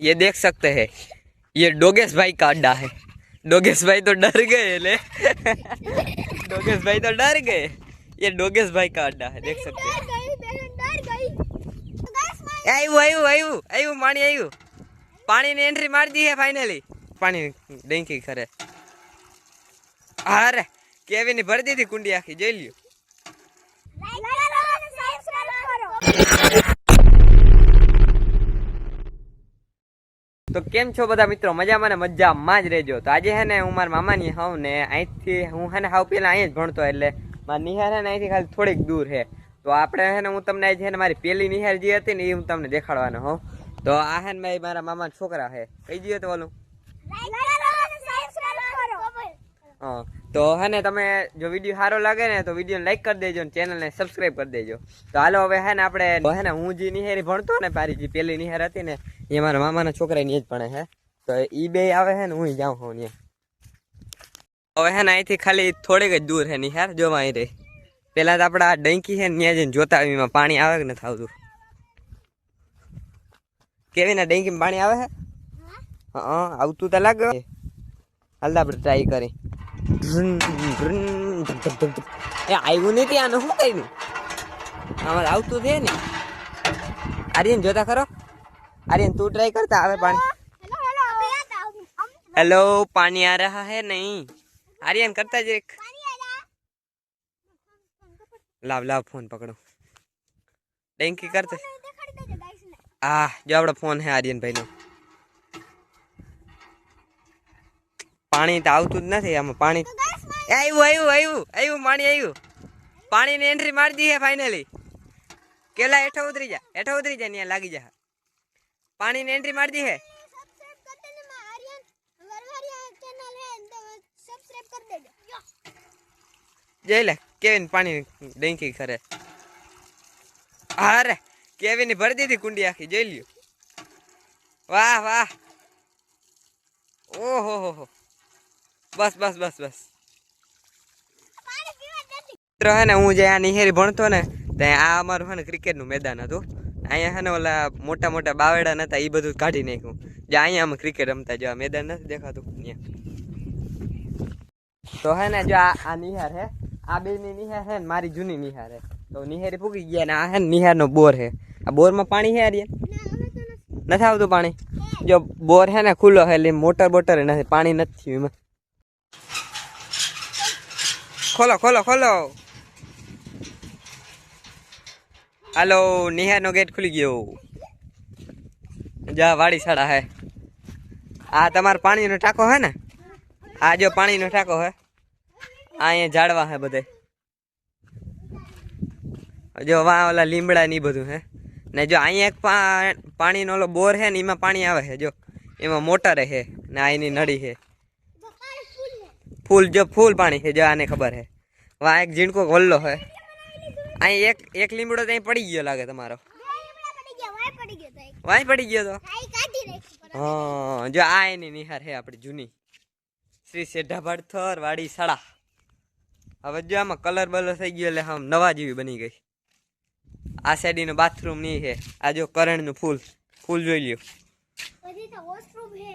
ये देख सकते हैं, ये डोगेश भाई का अड्डा है। डोगेश भाई तो डर गए ले। डोगेश भाई तो डर गए। ये डोगेश भाई का अड्डा है, देख सकते हैं। आयु आयु आयु आयु पानी आयु, पानी ने एंट्री मार दी है फाइनली। पानी डेंकी करे। अरे केविन भर दी थी कुंडी आखी, જોઈ લ્યો। तो केम छो बधा मित्रों, मजामां ने मजामां ज रहेजो। तो आज है ने हूँ मारा मामानी हूँ ने अहींथी हूँ है ने हाव पेला अहीं ज भणतो, एटले मारी निहार है ने अहींथी खाली थोड़ीक दूर है। तो आपणे है ने हूँ तमने आज है ने मारी पेली निहार जे हती ने ए हूँ तमने देखाडवानो हूँ। तो आ है ने मारा मामा छोकरा है, कही दीए तो बोलूं। हाँ तो है ने तमे जो विडियो सारो लागे ने तो विडियो ने लाइक कर देजो, चेनल ने सब्सक्राइब कर देजो। तो हालो हवे है ने आपणे है ने हूँ जी निहारी भणतो ने मारी जी पेली निहार हती ने ये मारा मामाना छोकरानी ज भणे है। तो ई बे आवे है ने हूँ जाऊं हूँ ने। हवे है ने અહીંથી ખાલી થોડીક જ દૂર है નિહાર, જો અહીં રે। પેલા તો આપડા ડંકી છે ને જઈને જોતા આવીમાં પાણી આવે કે નથી આવતું। કેવી ના ડંકીમાં પાણી આવે છે? હા આવતું તો લાગે। હાલ આપણે ટ્રાય કરી। એ આવ્યું નથી, આનું શું કર્યું? આમાં આવતું છે ને। આર્યન જોતા ખરો, आर्यन तू ट्राई करता आवे पानी। हेलो पानी आ रहा है नहीं? आर्यन करता जे लाव लाव फोन पकड़ो, टैंकी करते। जो आपड़ा फोन है आर्यन भाई नो। पानी तो आवतुं ज नथी आमां। पानी आव्युं आव्युं आव्युं आव्युं पानी आव्युं। पानी ने एंट्री मार दी है फाइनली। केला हेठा उतरी जा न्या लागी जा। पानी ने एंट्री मार दी है। जय ले केविन पानी डेंकी करे। अरे केविन भर दी थी कुंडी आखी, જોઈ લ્યો। वाह वाह, ओहो हो, बस बस बस बस। है ने हूँ जे आ निहेरी भणतो ने ते आ अमारुं है ने क्रिकेट नुं मैदान हतुं। अहीं है ने ओला मोटा मोटा बावेड़ा नता, ई बधुं काढी नाख्युं। जे अहीं अमे क्रिकेट रमता, जो आ मैदान नथी देखातुं न्या। तो है ने जो आ निहार है, आ बेनी निहार है ने मारी जूनी निहार है। तो निहारी फूकी गया ने आ है ने निहार नो बोर है। आ बोर में पानी है आर्यन? नथी आवतुं पानी। जो बोर है ने खुल्लो है, એટલે मोटर बोटर नथी, पानी नथी थयुं एमां। खोलो खोलो खोलो। हेलो निहार नो गेट खुली गयो। जा वाड़ी साड़ा है। आ तमार पानी नो टाको है ने, आ जो पानी नो टाको है। आ ये झाड़वा है बधे, जो वहाँ वाला लीमड़ा नी बधु है ने। जो अहीं एक पानी नो बोर है ने एमां पानी आवे है। जो एमां मोटर है ने आईनी नड़ी है। फूल जो फूल पानी है, जो आने खबर है। वहाँ एक झीणको गल्लो है। अहीं एक लीमड़ो तो पड़ी गयो लागे तमारो। वहीं पड़ी गयो तो हाँ। जो आ एनी निहार है आपणी जूनी श्री सेठा भड़थर वाड़ी साड़ा। हवे जो आमां कलर बलर थई गयो, એટલે हम नवा जेवी बनी गई। आ साइड नो बाथरूम नहीं है। आ जो करण नु फूल फूल જોઈ લ્યો। પછી તો વોશરૂમ है।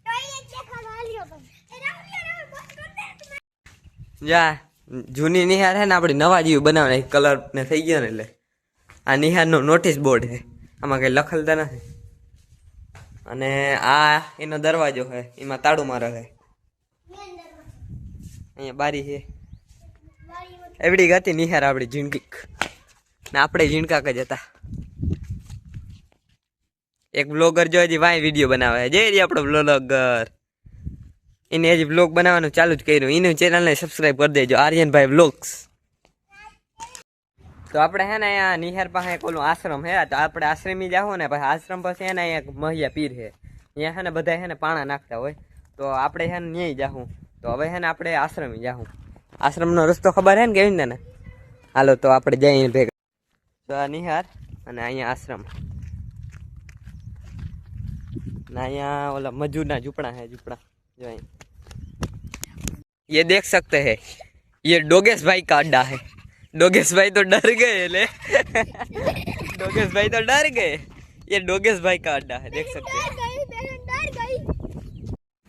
ટોયલેટ દેખાડવા આલ્યો પણ એ રામ બસ કર દે। जा जूनी निहार है ने आपणी नवा जेवी बनावવાની कलर ने થઈ ગયો ને, એટલે आ निहार नो नोटिस बोर्ड है। आमां कई लखेल तो नहीं। अने आ एनो दरवाजो है, एमां ताळुं मारे है। अहींया बारी है। एवडी गती निहार आपणी झीणकीक ने आपणे झीणका ज हता। एक ब्लॉगर जो हजी वाय विडियो बनावे है, जे आपणो ब्लॉगर इने हजी ब्लॉग बनाववानुं चालू ज कर्युं। एनुं चेनल ने सब्सक्राइब कर देजो, आर्यन भाई व्लॉग्स। तो आपणे है ने अहींया निहार पासे एक ओलो आश्रम है। तो आपणे आश्रम जाओ ने, પછી आश्रम पासे है ने एक महिया पीर है। ત્યાં है ने बधाय है ने पाणा नाखता होय। तो आपणे है ने न्याय जाऊँ। तो हवे है ने आपणे आश्रम जाऊँ। आश्रम नो रस्तो खबर है ने केवी ने? हालो तो आपणे जईए भेगा। तो आ निहार अने अहींया आश्रम ने अहींया ओला मजूरना झूंपड़ा है। झूंपड़ा जो अहीं ये देख सकते हैं, ये डोगेश भाई का अड्डा है। डोगेश भाई तो डर गए ले। डोगेश भाई तो डर गए। ये डोगेश भाई का अड्डा है, देख सकते हैं।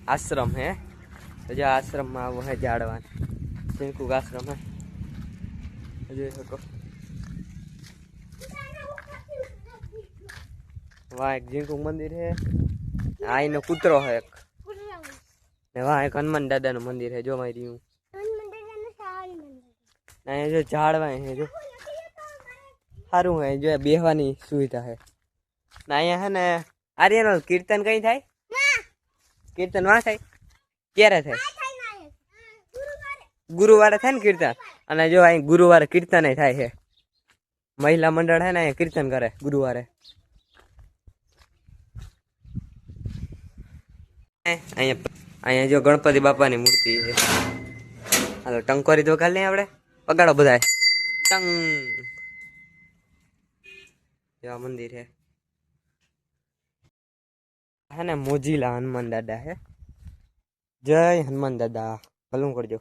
आश्रम है, तो जो आश्रम में वो है झाड़वान जिनको का आश्रम है जो सको। वहाँ एक जिनको मंदिर है, आई नो कुतरो है एक, वहाँ एक हनुमान दादा नो मंदिर है जो मैं रही हूँ। ये जो झाड़वाए है जो सारू है, जो बेहवानी सुविधा है ना। यहाँ है ने आर्यनो कीर्तन कहीं थाय, कीर्तन वहाँ थाय क्યારે થાય? ગુરુવારે થાય ને કીર્તન, અને જો અહીં ગુરુવારે કીર્તન થાય છે। મહિલા મંડળ હે ને કીર્તન કરે ગુરુવારે। અહીંયા જો ગણપતિ બાપાની મૂર્તિ છે। હાલો ટંકોરી તો ખાલી આપણે પગાડો બધા ટંગ। जो मंदिर है ना मोजीला हनुमान दादा है। जय हनुमान दादा भलू करजो।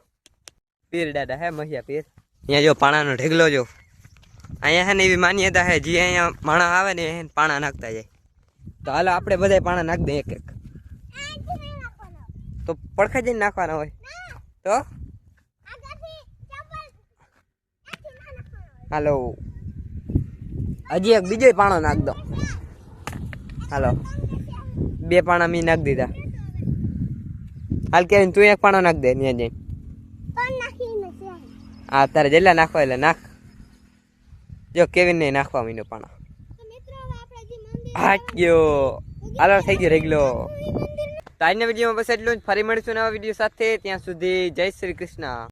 पीर दादा है महिया पीर। यहाँ जो पाणा नो ढेगलो जो अँ है एवं मान्यता है जी अँ माणा आवे ने पाणा नाखता जाए। तो हाल आपणे बधाय पाणा नाख दे एक एक तो पड़खे जईने नाखवाना होय तो हालो हजी एक बीजो पाणो नाख दो। हालो बे पाणा मी नाख दीधा। हाल के तू एक पाणो नाख दे न्या जईने। हाँ तारे जेटला नाखवा एटला नाख। जो केविन ने नाखवा मीनो पाणा हट गयो। हालो थई गयो रेगलो। तो आजना विडियो में बस एटलुं ज। फरी मळीशुं नवा विडियो साथे। त्यां सुधी जय श्री कृष्ण।